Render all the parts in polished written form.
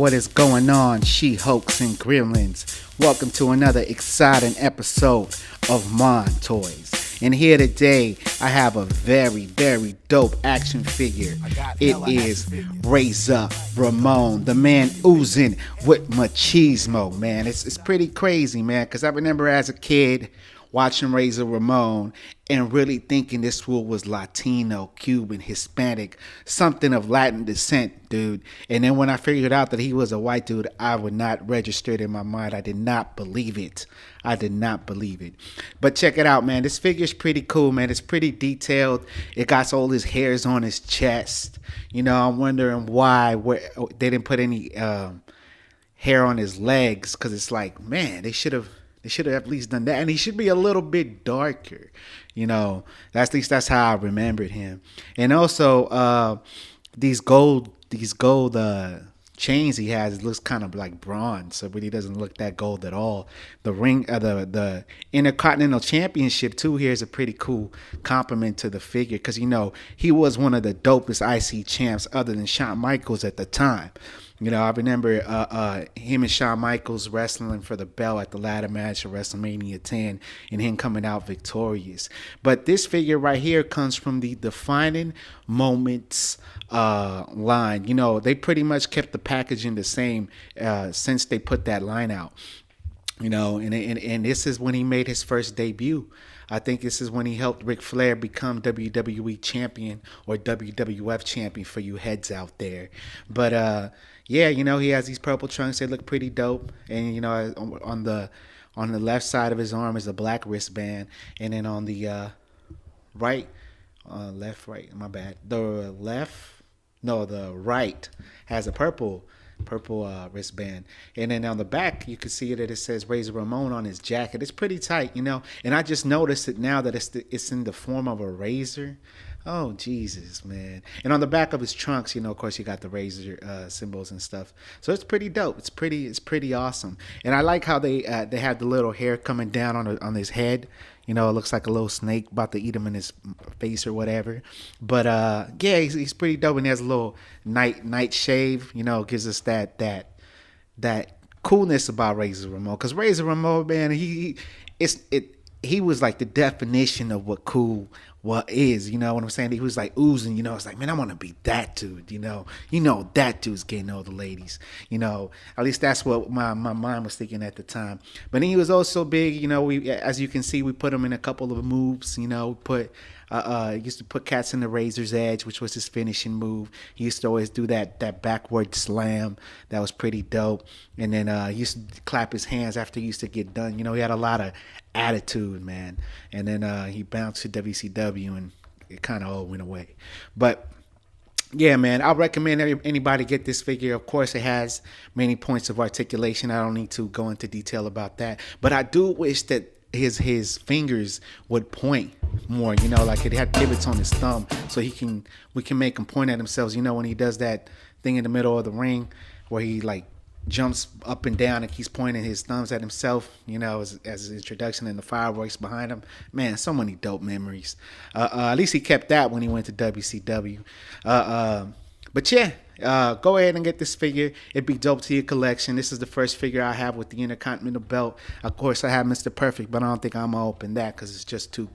What is going on, She-Hulks and Gremlins? Welcome to another exciting episode of Mon Toyz. And here today, I have a very, very dope action figure. It is Razor Ramon, the man oozing with machismo, man. It's pretty crazy, man, because I remember as a kid watching Razor Ramon and really thinking this fool was Latino, Cuban, Hispanic, something of Latin descent, dude. And then when I figured out that he was a white dude, I would not register it in my mind. I did not believe it. I did not believe it. But check it out, man. This figure's pretty cool, man. It's pretty detailed. It got all his hairs on his chest. You know, I'm wondering why they didn't put any hair on his legs, because it's like, man, they should have at least done that. And he should be a little bit darker. You know, at least that's how I remembered him. And also, these gold chains he has, it looks kind of like bronze, so it really doesn't look that gold at all. The ring, the Intercontinental Championship too here is a pretty cool compliment to the figure, because you know he was one of the dopest IC champs other than Shawn Michaels at the time. You know, I remember him and Shawn Michaels wrestling for the belt at the ladder match of WrestleMania 10 and him coming out victorious. But this figure right here comes from the Defining Moments line. You know, they pretty much kept the packaging the same since they put that line out. You know, and this is when he made his first debut. I think this is when he helped Ric Flair become WWE champion or WWF champion for you heads out there. But yeah, you know, he has these purple trunks. They look pretty dope. And you know, on the left side of his arm is a black wristband, and then on the right has a purple wristband. And then on the back you can see that it says Razor Ramon on his jacket. It's pretty tight, you know, and I just noticed it now that it's in the form of a razor. Oh Jesus, man. And on the back of his trunks, you know, of course you got the razor symbols and stuff, so it's pretty dope. It's pretty awesome. And I like how they have the little hair coming down on his head. You know, it looks like a little snake about to eat him in his face or whatever. But yeah, he's pretty dope, and he has a little night shave. You know, gives us that coolness about Razor Ramon. Because Razor Ramon, man, he was like the definition of what cool is. You know what I'm saying? He was like oozing. You know, it's like, man, I want to be that dude. You know that dude's getting all the ladies. You know, at least that's what my mind was thinking at the time. But he was also big. You know, as you can see, we put him in a couple of moves. You know, used to put cats in the razor's edge, which was his finishing move. He used to always do that backward slam. That was pretty dope. And then he used to clap his hands after he used to get done. You know, he had a lot of attitude, man. And then he bounced to WCW, and it kind of all went away. But yeah, man, I recommend anybody get this figure. Of course, it has many points of articulation. I don't need to go into detail about that, but I do wish that his fingers would point more. You know, like it had pivots on his thumb, so we can make him point at themselves. You know, when he does that thing in the middle of the ring where he like jumps up and down and keeps pointing his thumbs at himself, you know, as his introduction, and the fireworks behind him. Man, so many dope memories. At least he kept that when he went to WCW. But yeah, go ahead and get this figure. It'd be dope to your collection. This is the first figure I have with the Intercontinental belt. Of course, I have Mr. Perfect, but I don't think I'm gonna open that because it's just too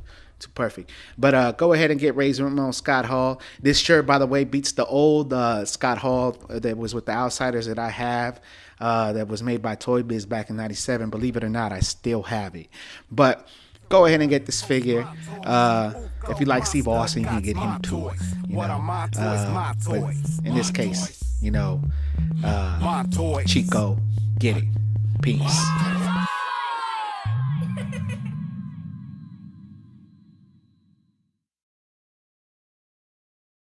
perfect. But go ahead and get Razor Ramon Scott Hall. This shirt, by the way, beats the old Scott Hall that was with the Outsiders that I have. That was made by Toy Biz back in '97. Believe it or not, I still have it. But go ahead and get this figure. If you like Steve Austin, you can get him too. You know, but in this case, you know, Chico, get it. Peace.